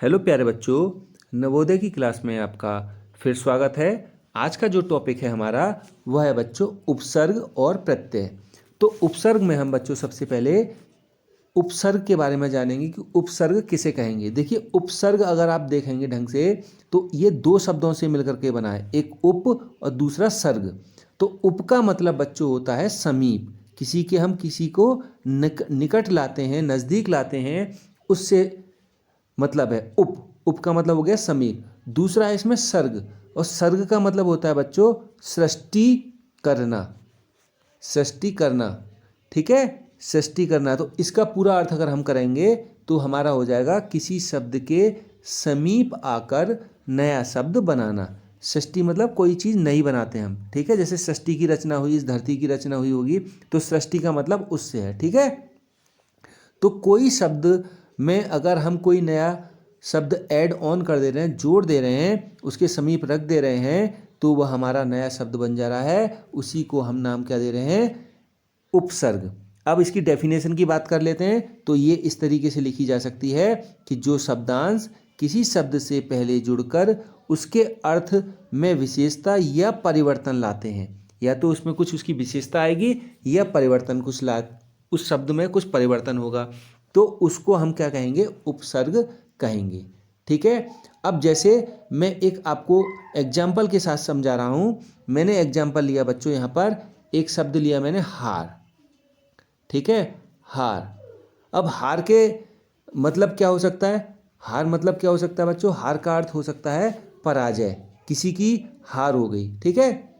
Hello प्यारे बच्चों, नवोदय की क्लास में आपका फिर स्वागत है। आज का जो टॉपिक है हमारा वह है बच्चों उपसर्ग और प्रत्यय। तो उपसर्ग में हम बच्चों सबसे पहले उपसर्ग के बारे में जानेंगे कि उपसर्ग किसे कहेंगे। देखिए, उपसर्ग अगर आप देखेंगे ढंग से तो ये दो शब्दों से मिलकर के बना है, एक उप और दूसरा सर्ग। तो उप का मतलब बच्चों होता है समीप, किसी को निकट लाते हैं, नज़दीक लाते हैं, उससे मतलब है उप। उप का मतलब हो गया समीप। दूसरा है इसमें सर्ग, और सर्ग का मतलब होता है बच्चों सृष्टि करना, सृष्टि करना। ठीक है, सृष्टि करना। तो इसका पूरा अर्थ अगर हम करेंगे तो हमारा हो जाएगा किसी शब्द के समीप आकर नया शब्द बनाना। सृष्टि मतलब कोई चीज़ नई बनाते हैं हम। ठीक है, जैसे सृष्टि की रचना हुई, इस धरती की रचना हुई होगी, तो सृष्टि का मतलब उससे है। ठीक है, तो कोई शब्द में अगर हम कोई नया शब्द ऐड ऑन कर दे रहे हैं, जोड़ दे रहे हैं, उसके समीप रख दे रहे हैं, तो वह हमारा नया शब्द बन जा रहा है। उसी को हम नाम क्या दे रहे हैं? उपसर्ग। अब इसकी डेफिनेशन की बात कर लेते हैं। तो ये इस तरीके से लिखी जा सकती है कि जो शब्दांश किसी शब्द से पहले जुड़कर उसके अर्थ में विशेषता या परिवर्तन लाते हैं, या तो उसमें कुछ उसकी विशेषता आएगी या परिवर्तन उस शब्द में कुछ परिवर्तन होगा, तो उसको हम क्या कहेंगे? उपसर्ग कहेंगे। ठीक है, अब जैसे मैं एक आपको एग्जाम्पल के साथ समझा रहा हूँ। मैंने एग्जाम्पल लिया बच्चों, यहाँ पर एक शब्द लिया मैंने हार। ठीक है, हार। अब हार के मतलब क्या हो सकता है? हार मतलब क्या हो सकता है बच्चों? हार का अर्थ हो सकता है पराजय, किसी की हार हो गई। ठीक है,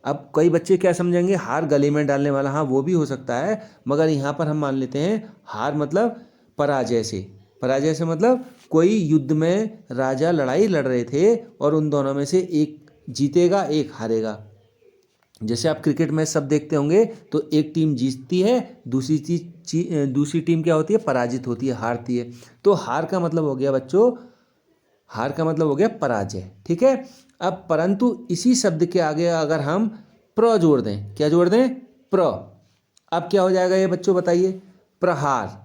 अब कई बच्चे क्या समझेंगे, हार गले में डालने वाला। हाँ, वो भी हो सकता है, मगर यहाँ पर हम मान लेते हैं हार मतलब पराजय से। पराजय से मतलब कोई युद्ध में राजा लड़ाई लड़ रहे थे और उन दोनों में से एक जीतेगा, एक हारेगा। जैसे आप क्रिकेट मैच सब देखते होंगे, तो एक टीम जीतती है, दूसरी टीम क्या होती है? पराजित होती है, हारती है। तो हार का मतलब हो गया बच्चों, हार का मतलब हो गया पराजय। ठीक है, अब परंतु इसी शब्द के आगे अगर हम प्र जोड़ दें, क्या जोड़ दें? प्र। अब क्या हो जाएगा ये बच्चों बताइए? प्रहार।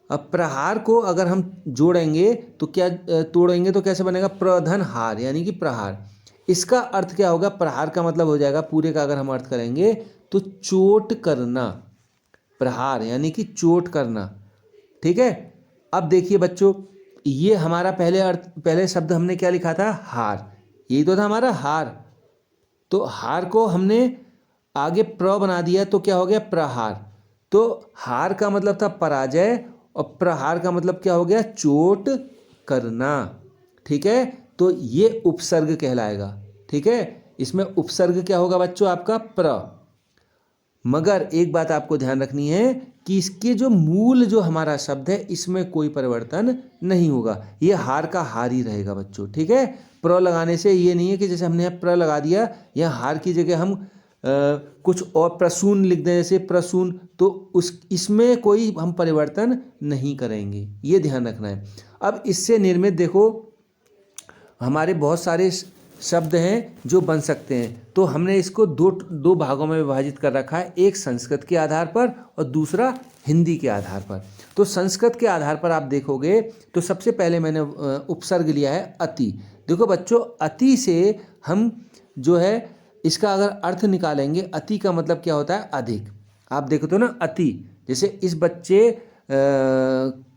अब प्रहार को अगर हम जोड़ेंगे तो क्या तोड़ेंगे तो कैसे बनेगा? प्रधन हार, यानी कि प्रहार। इसका अर्थ क्या होगा? प्रहार का मतलब हो जाएगा, पूरे का अगर हम अर्थ करेंगे तो चोट करना। प्रहार यानी कि चोट करना। ठीक है, अब देखिए बच्चों, ये हमारा पहले शब्द हमने क्या लिखा था? हार। यही तो था हमारा हार। तो हार को हमने आगे प्र बना दिया, तो क्या हो गया? प्रहार। तो हार का मतलब था पराजय, और प्रहार का मतलब क्या हो गया? चोट करना। ठीक है, तो ये उपसर्ग कहलाएगा। ठीक है, इसमें उपसर्ग क्या होगा बच्चों? आपका प्र। मगर एक बात आपको ध्यान रखनी है कि इसके जो मूल जो हमारा शब्द है, इसमें कोई परिवर्तन नहीं होगा। ये हार का हार ही रहेगा बच्चों। ठीक है, प्र लगाने से ये नहीं है कि जैसे हमने यहाँ प्र लगा दिया, या हार की जगह हम कुछ और प्रसून लिख दें, जैसे प्रसून, तो इसमें कोई हम परिवर्तन नहीं करेंगे, ये ध्यान रखना है। अब इससे निर्मित देखो हमारे बहुत सारे शब्द हैं जो बन सकते हैं। तो हमने इसको दो भागों में विभाजित कर रखा है, एक संस्कृत के आधार पर और दूसरा हिंदी के आधार पर। तो संस्कृत के आधार पर आप देखोगे तो सबसे पहले मैंने उपसर्ग लिया है अति। देखो बच्चों, अति से हम जो है इसका अगर अर्थ निकालेंगे, अति का मतलब क्या होता है? अधिक। आप देखो तो ना, अति, जैसे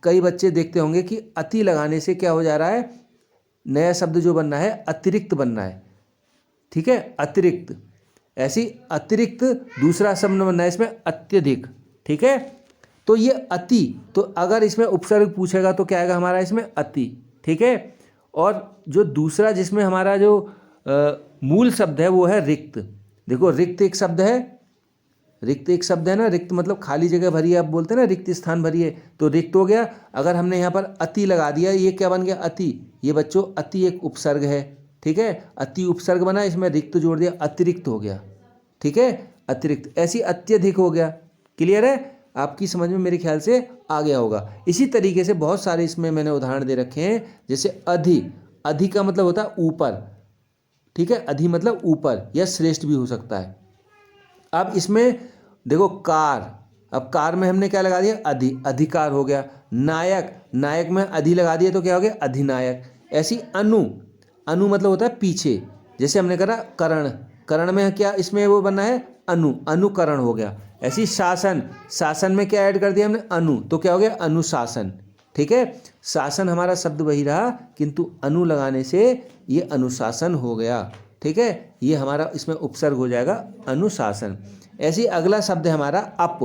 कई बच्चे देखते होंगे कि अति लगाने से क्या हो जा रहा है? नया शब्द जो बनना है अतिरिक्त बनना है। ठीक है, अतिरिक्त। ऐसी अतिरिक्त दूसरा शब्द बनना है इसमें अत्यधिक। ठीक है, तो ये अति, तो अगर इसमें उपसर्ग पूछेगा तो क्या आएगा हमारा? इसमें अति। ठीक है, और जो दूसरा जिसमें हमारा जो मूल शब्द है वो है रिक्त। देखो, रिक्त एक शब्द है, रिक्त एक शब्द है ना। रिक्त मतलब खाली जगह भरी है, आप बोलते हैं ना रिक्त स्थान भरी है, तो रिक्त हो गया। अगर हमने यहाँ पर अति लगा दिया, ये क्या बन गया? अति। ये बच्चों अति एक उपसर्ग है। ठीक है, अति उपसर्ग बना, इसमें रिक्त जोड़ दिया, अतिरिक्त हो गया। ठीक है, अतिरिक्त। ऐसी अत्यधिक हो गया। क्लियर है? आपकी समझ में मेरे ख्याल से आ गया होगा। इसी तरीके से बहुत सारे इसमें मैंने उदाहरण दे रखे हैं, जैसे अधि। अधि का मतलब होता है ऊपर। ठीक है, अधि मतलब ऊपर या श्रेष्ठ भी हो सकता है। अब इसमें देखो कार। अब कार में हमने क्या लगा दिया? अधिकार हो गया। नायक, नायक में अधि लगा दिया तो क्या हो गया अधिनायक। ऐसी अनु, अनु मतलब होता है पीछे, जैसे हमने करा करण, करण में क्या इसमें वो बना है अनु, अनुकरण हो गया। ऐसी शासन, शासन में क्या ऐड कर दिया हमने अनु, तो क्या हो गया अनुशासन। ठीक है, शासन हमारा शब्द वही रहा किंतु अनु लगाने से ये अनुशासन हो गया। ठीक है, ये हमारा इसमें उपसर्ग हो जाएगा अनुशासन। ऐसी अगला शब्द है हमारा अप,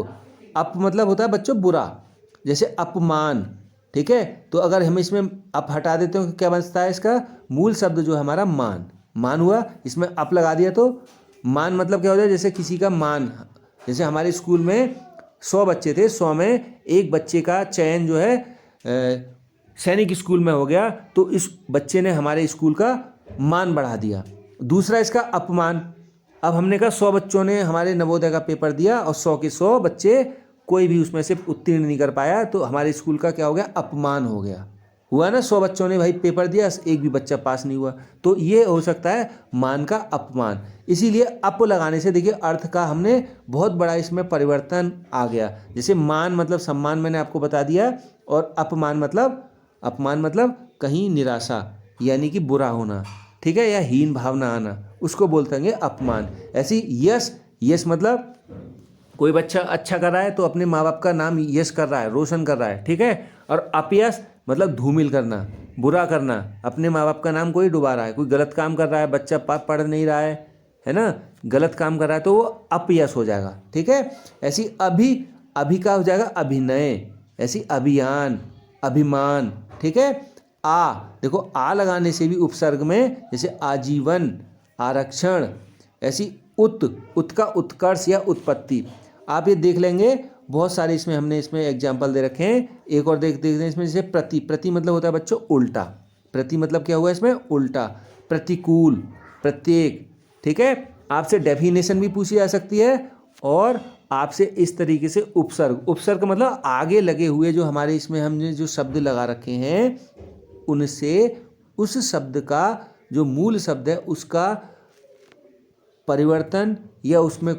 अप मतलब होता है बच्चों बुरा, जैसे अपमान। ठीक है, तो अगर हम इसमें अप हटा देते हो तो क्या बचता है इसका मूल शब्द जो है हमारा मान, मान हुआ, इसमें अप लगा दिया तो मान मतलब क्या हो जाए जैसे किसी का मान। जैसे हमारे स्कूल में 100 बच्चे थे, 100 में एक बच्चे का चयन जो है सैनिक स्कूल में हो गया, तो इस बच्चे ने हमारे स्कूल का मान बढ़ा दिया। दूसरा इसका अपमान, अब हमने कहा 100 बच्चों ने हमारे नवोदय का पेपर दिया और 100 के 100 बच्चे कोई भी उसमें से उत्तीर्ण नहीं कर पाया, तो हमारे स्कूल का क्या हो गया अपमान हो गया। हुआ ना, 100 बच्चों ने भाई पेपर दिया, एक भी बच्चा पास नहीं हुआ, तो ये हो सकता है मान का अपमान। इसीलिए अप लगाने से देखिए अर्थ का हमने बहुत बड़ा इसमें परिवर्तन आ गया। जैसे मान मतलब सम्मान मैंने आपको बता दिया, और अपमान मतलब कहीं निराशा यानी कि बुरा होना। ठीक है, या हीन भावना आना, उसको बोलते हैं अपमान। ऐसी यश, यश मतलब कोई बच्चा अच्छा कर रहा है तो अपने माँ बाप का नाम यश कर रहा है, रोशन कर रहा है। ठीक है, और अपयश मतलब धूमिल करना, बुरा करना, अपने माँ बाप का नाम कोई डुबा रहा है, कोई गलत काम कर रहा है, बच्चा पढ़ नहीं रहा है ना, गलत काम कर रहा है तो वो अपयश हो जाएगा। ठीक है, ऐसी अभी, अभी का हो जाएगा अभिनय, ऐसी अभियान, अभिमान। ठीक है, आ, देखो आ लगाने से भी उपसर्ग में जैसे आजीवन, आरक्षण। ऐसी उत, उत का उत्कर्ष या उत्पत्ति। आप ये देख लेंगे बहुत सारे इसमें हमने इसमें एग्जाम्पल दे रखे हैं। एक और देखते हैं इसमें, जैसे प्रति, प्रति मतलब होता है बच्चों उल्टा, प्रति मतलब क्या हुआ इसमें उल्टा, प्रतिकूल, प्रत्येक। ठीक है, आपसे डेफिनेशन भी पूछी जा सकती है, और आपसे इस तरीके से उपसर्ग, उपसर्ग मतलब आगे लगे हुए जो हमारे इसमें हमने जो शब्द लगा रखे हैं उनसे उस शब्द का जो मूल शब्द है उसका परिवर्तन या उसमें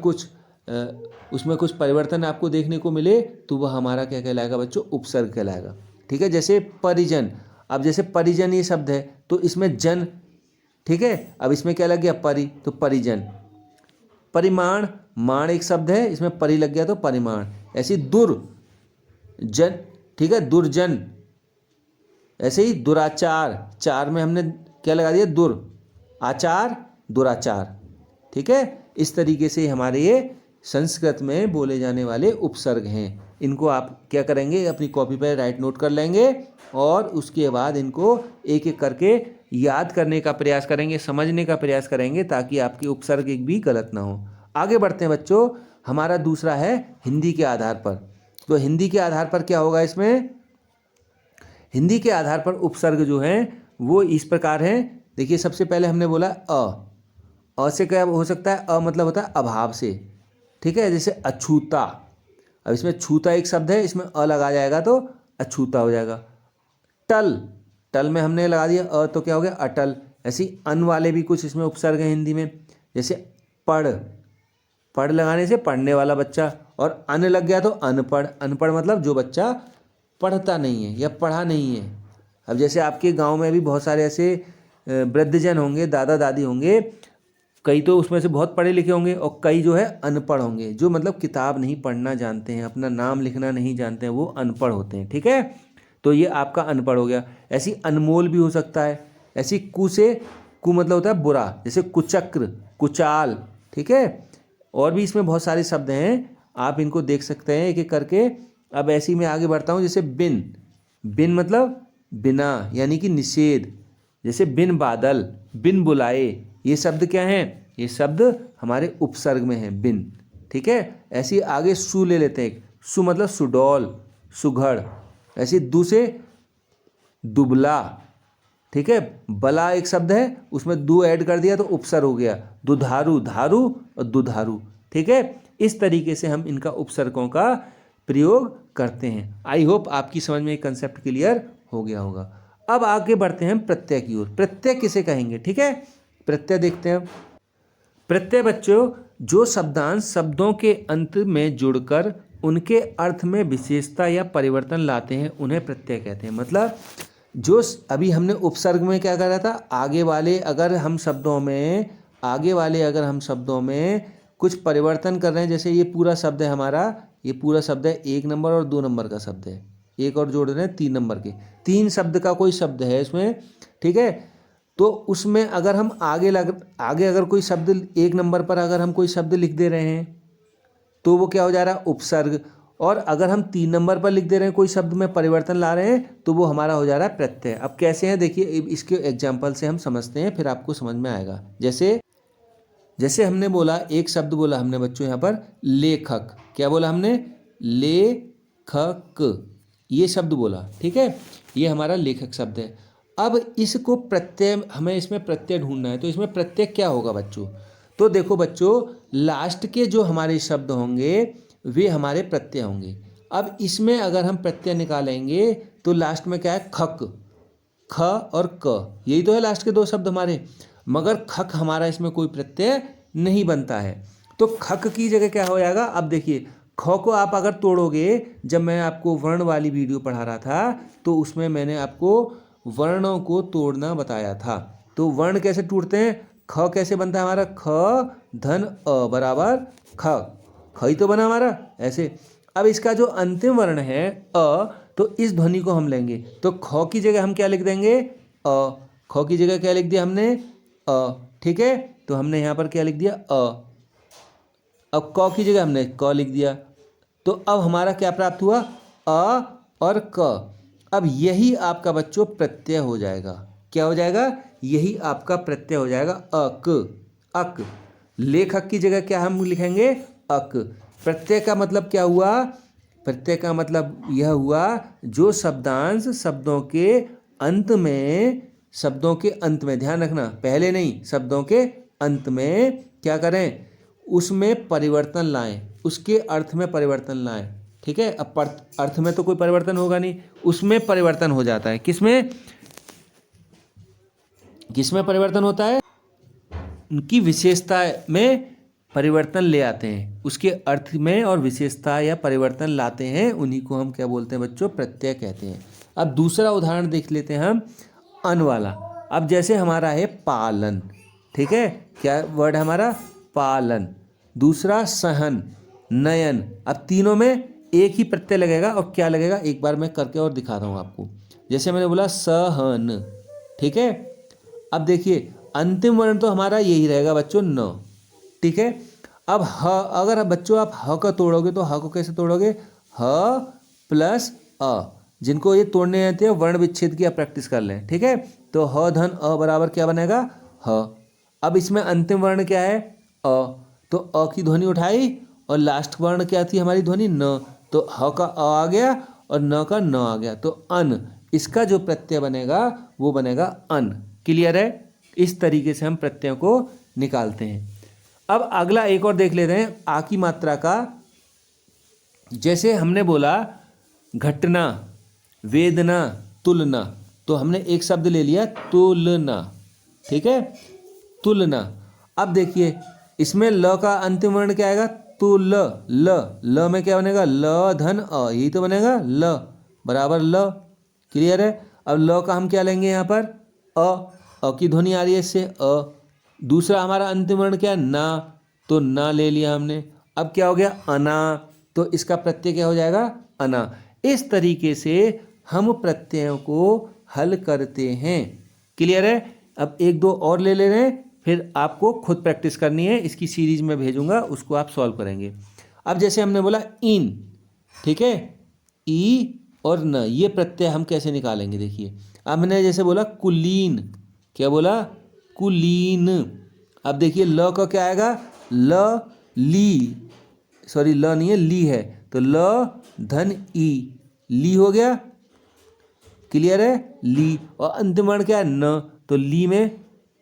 कुछ परिवर्तन आपको देखने को मिले तो वह हमारा क्या कहलाएगा बच्चों उपसर्ग कहलाएगा। ठीक है, जैसे परिजन, अब जैसे परिजन ये शब्द है तो इसमें जन, ठीक है, अब इसमें क्या लग गया परि, तो परिजन। परिमाण, माण एक शब्द है, इसमें परि लग गया तो परिमाण। ऐसी दुर्जन, ठीक है, दुर्जन। ऐसे ही दुराचार, चार में हमने क्या लगा दिया दुर, आचार, दुराचार। ठीक है, इस तरीके से हमारे ये संस्कृत में बोले जाने वाले उपसर्ग हैं। इनको आप क्या करेंगे अपनी कॉपी पर राइट नोट कर लेंगे और उसके बाद इनको एक एक करके याद करने का प्रयास करेंगे, समझने का प्रयास करेंगे ताकि आपके उपसर्ग एक भी गलत ना हो। आगे बढ़ते हैं बच्चों, हमारा दूसरा है हिंदी के आधार पर। तो हिंदी के आधार पर क्या होगा इसमें, हिंदी के आधार पर उपसर्ग जो हैं वो इस प्रकार हैं। देखिए सबसे पहले हमने बोला अ से क्या हो सकता है, अ मतलब होता है अभाव से। ठीक है, जैसे अछूता, अब इसमें छूता एक शब्द है, इसमें अ लगा जाएगा तो अछूता हो जाएगा। टल, टल में हमने लगा दिया अ तो क्या हो गया अटल। ऐसी अन वाले भी कुछ इसमें उपसर्ग हैं हिंदी में, जैसे पढ़, पढ़ लगाने से पढ़ने वाला बच्चा, और अन लग गया तो अनपढ़, अनपढ़ मतलब जो बच्चा पढ़ता नहीं है या पढ़ा नहीं है। अब जैसे आपके गांव में भी बहुत सारे ऐसे वृद्धजन होंगे, दादा दादी होंगे, कई तो उसमें से बहुत पढ़े लिखे होंगे और कई जो है अनपढ़ होंगे, जो मतलब किताब नहीं पढ़ना जानते हैं, अपना नाम लिखना नहीं जानते हैं, वो अनपढ़ होते हैं। ठीक है, तो ये आपका अनपढ़ हो गया। ऐसी अनमोल भी हो सकता है। ऐसी कु से, कु मतलब होता है बुरा, जैसे कुचक्र, कुचाल। ठीक है, और भी इसमें बहुत सारे शब्द हैं, आप इनको देख सकते हैं एक एक करके। अब ऐसी मैं आगे बढ़ता हूँ, जैसे बिन, बिन मतलब बिना यानी कि निषेध। जैसे बिन बादल, बिन बुलाए, ये शब्द क्या हैं, ये शब्द हमारे उपसर्ग में हैं बिन। ठीक है, ऐसी आगे सु ले लेते हैं, सु मतलब सुडौल, सुघड़। ऐसी दु से दुबला। ठीक है, बला एक शब्द है, उसमें दु ऐड कर दिया तो उपसर्ग हो गया, दुधारू, धारू और दुधारू। ठीक है, इस तरीके से हम इनका उपसर्गों का प्रयोग करते हैं। आई होप आपकी समझ में एक कंसेप्ट क्लियर हो गया होगा। अब आगे बढ़ते हैं प्रत्यय की ओर। प्रत्यय किसे कहेंगे, ठीक है, प्रत्यय देखते हैं। प्रत्यय बच्चों जो शब्दांश शब्दों के अंत में जुड़कर उनके अर्थ में विशेषता या परिवर्तन लाते हैं उन्हें प्रत्यय कहते हैं। मतलब जो अभी हमने उपसर्ग में क्या करा था, आगे वाले अगर हम शब्दों में कुछ परिवर्तन कर रहे हैं, जैसे ये पूरा शब्द है हमारा, ये पूरा शब्द है 1 नंबर और 2 नंबर का शब्द है, एक और जोड़ रहे हैं 3 नंबर के, 3 शब्द का कोई शब्द है इसमें, ठीक है। तो उसमें अगर हम आगे अगर कोई शब्द 1 नंबर पर अगर हम कोई शब्द लिख दे रहे हैं तो वो क्या हो जा रहा है, उपसर्ग। और अगर हम 3 नंबर पर लिख दे रहे हैं, कोई शब्द में परिवर्तन ला रहे हैं, तो वो हमारा हो जा रहा है प्रत्यय। अब कैसे है देखिए, इसके एग्जाम्पल से हम समझते हैं, फिर आपको समझ में आएगा। जैसे हमने बोला, एक शब्द बोला हमने बच्चों यहाँ पर लेखक, क्या बोला हमने, लेखक, ये शब्द बोला, ठीक है, ये हमारा लेखक शब्द है। अब इसको प्रत्यय, हमें इसमें प्रत्यय ढूंढना है, तो इसमें प्रत्यय क्या होगा बच्चों, तो देखो बच्चों, लास्ट के जो हमारे शब्द होंगे वे हमारे प्रत्यय होंगे। अब इसमें अगर हम प्रत्यय निकालेंगे तो लास्ट में क्या है, खक, ख और क, यही तो है लास्ट के 2 शब्द हमारे, मगर खक हमारा इसमें कोई प्रत्यय नहीं बनता है। तो खक की जगह क्या हो जाएगा, अब देखिए, ख को आप अगर तोड़ोगे, जब मैं आपको वर्ण वाली वीडियो पढ़ा रहा था तो उसमें मैंने आपको वर्णों को तोड़ना बताया था। तो वर्ण कैसे टूटते हैं, ख कैसे बनता है हमारा, ख धन अ बराबर ख, ख ही तो बना हमारा ऐसे। अब इसका जो अंतिम वर्ण है अ, तो इस ध्वनि को हम लेंगे, तो ख की जगह हम क्या लिख देंगे, अ, ख की जगह क्या लिख दिया हमने, अ, ठीक है। तो हमने यहाँ पर क्या लिख दिया, अ। अब क की जगह हमने क लिख दिया, तो अब हमारा क्या प्राप्त हुआ, अ और क। अब यही आपका बच्चों प्रत्यय हो जाएगा, क्या हो जाएगा, यही आपका प्रत्यय हो जाएगा, अक, अक। लेखक की जगह क्या हम लिखेंगे, अक। प्रत्यय का मतलब क्या हुआ, प्रत्यय का मतलब यह हुआ जो शब्दांश शब्दों के अंत में, ध्यान रखना, पहले नहीं, शब्दों के अंत में क्या करें, उसमें परिवर्तन लाएं, उसके अर्थ में परिवर्तन लाएं, ठीक है। अब अर्थ में तो कोई परिवर्तन होगा नहीं, उसमें परिवर्तन हो जाता है, किसमें परिवर्तन होता है, उनकी विशेषता में परिवर्तन ले आते हैं, उसके अर्थ में और विशेषता या परिवर्तन लाते हैं, उन्हीं को हम क्या बोलते हैं बच्चों, प्रत्यय कहते हैं। अब दूसरा उदाहरण देख लेते हैं हम, अन वाला। अब जैसे हमारा है पालन, ठीक है, क्या वर्ड है हमारा, पालन। दूसरा सहन, नयन। अब तीनों में एक ही प्रत्यय लगेगा, और क्या लगेगा, एक बार मैं करके और दिखाता हूँ आपको। जैसे मैंने बोला सहन, ठीक है। अब देखिए अंतिम वर्ण तो हमारा यही रहेगा बच्चों, न, ठीक है। अब ह, अगर बच्चों आप ह का तोड़ोगे तो ह को कैसे तोड़ोगे, ह प्लस अ। जिनको ये तोड़ने आते हैं वर्ण विच्छेद की आप प्रैक्टिस कर लें, ठीक है। तो ह धन अ बराबर क्या बनेगा, ह। अब इसमें अंतिम वर्ण क्या है, अ, तो अ की ध्वनि उठाई और लास्ट वर्ण क्या थी हमारी ध्वनि, न, तो ह का अ आ गया और न का न आ गया, तो अन। इसका जो प्रत्यय बनेगा वो बनेगा अन। क्लियर है, इस तरीके से हम प्रत्ययों को निकालते हैं। अब अगला एक और देख लेते हैं, आ की मात्रा का। जैसे हमने बोला घटना, वेदना, तुलना, तो हमने एक शब्द ले लिया तुलना, ठीक है, तुलना। अब देखिए इसमें ल का अंतिम वर्ण क्या आएगा, तुल, ल में क्या बनेगा, ल धन अ, यही तो बनेगा, ल बराबर ल। क्लियर है। अब ल का हम क्या लेंगे यहाँ पर, अ की ध्वनि आ रही है इससे, अ। दूसरा हमारा अंतिम वर्ण क्या है, ना, तो ना ले लिया हमने। अब क्या हो गया, अना, तो इसका प्रत्यय क्या हो जाएगा, अना। इस तरीके से हम प्रत्ययों को हल करते हैं। क्लियर है। अब एक दो और ले रहे हैं, फिर आपको खुद प्रैक्टिस करनी है, इसकी सीरीज में भेजूंगा, उसको आप सॉल्व करेंगे। अब जैसे हमने बोला इन, ठीक है, ई और न, ये प्रत्यय हम कैसे निकालेंगे, देखिए। अब मैंने जैसे बोला कुलीन, क्या बोला, कुलीन। अब देखिए ल का क्या आएगा, ल, ली, सॉरी ल नहीं है, ली है, तो ल धन ई, ली हो गया। क्लियर है, ली। और अंतिम वर्ण क्या है, न, तो ली में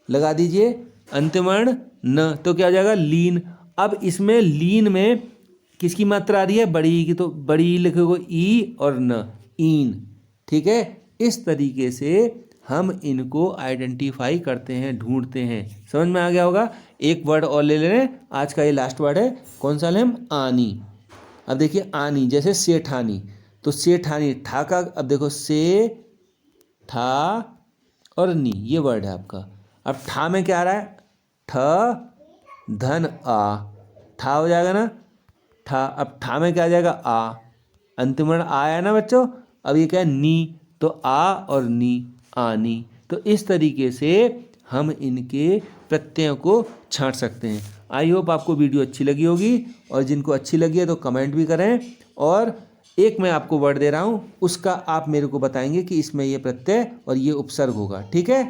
लगा दीजिए अंतिम वर्ण न, तो क्या हो जाएगा, लीन। अब इसमें लीन में किसकी मात्रा आ रही है, बड़ी ई की, तो बड़ी ई लिखोगे ई और न, ईन, ठीक है। इस तरीके से हम इनको आइडेंटिफाई करते हैं, ढूंढते हैं। समझ में आ गया होगा। एक वर्ड और ले लें, आज का ये लास्ट वर्ड है, कौन सा लें हम, आनी। अब देखिए आनी, जैसे सेठानी, तो सेठानी ठा का, अब देखो से ठा और नी, ये वर्ड है आपका। अब ठा में क्या आ रहा है, ठ धन आ, ठा हो जाएगा ना ठा। अब ठा में क्या आ जाएगा, आ, अंतिम वर्ण आ है ना बच्चों। अब ये क्या है, नी, तो आ और नी, आनी। तो इस तरीके से हम इनके प्रत्ययों को छांट सकते हैं। आई होप आपको वीडियो अच्छी लगी होगी, और जिनको अच्छी लगी है तो कमेंट भी करें। और एक मैं आपको वर्ड दे रहा हूँ, उसका आप मेरे को बताएंगे कि इसमें ये प्रत्यय और ये उपसर्ग होगा, ठीक है।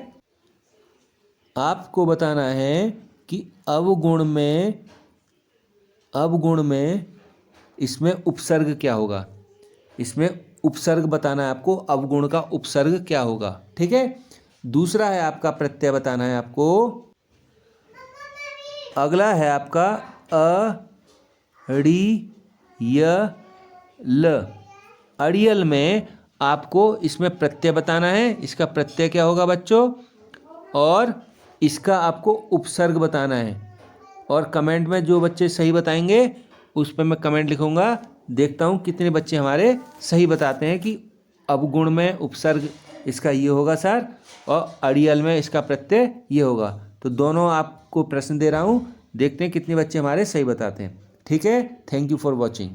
आपको बताना है कि अवगुण में इसमें उपसर्ग क्या होगा। इसमें उपसर्ग बताना है आपको, अवगुण का उपसर्ग क्या होगा, ठीक है। दूसरा है आपका प्रत्यय बताना है आपको। अगला है आपका अड़ियल। अड़ियल में आपको इसमें प्रत्यय बताना है, इसका प्रत्यय क्या होगा बच्चों, और इसका आपको उपसर्ग बताना है। और कमेंट में जो बच्चे सही बताएंगे उस पर मैं कमेंट लिखूंगा। देखता हूँ कितने बच्चे हमारे सही बताते हैं कि अवगुण में उपसर्ग इसका ये होगा सर, और अड़ियल में इसका प्रत्यय ये होगा। तो दोनों आपको प्रश्न दे रहा हूँ, देखते हैं कितने बच्चे हमारे सही बताते हैं, ठीक है। Thank you for watching.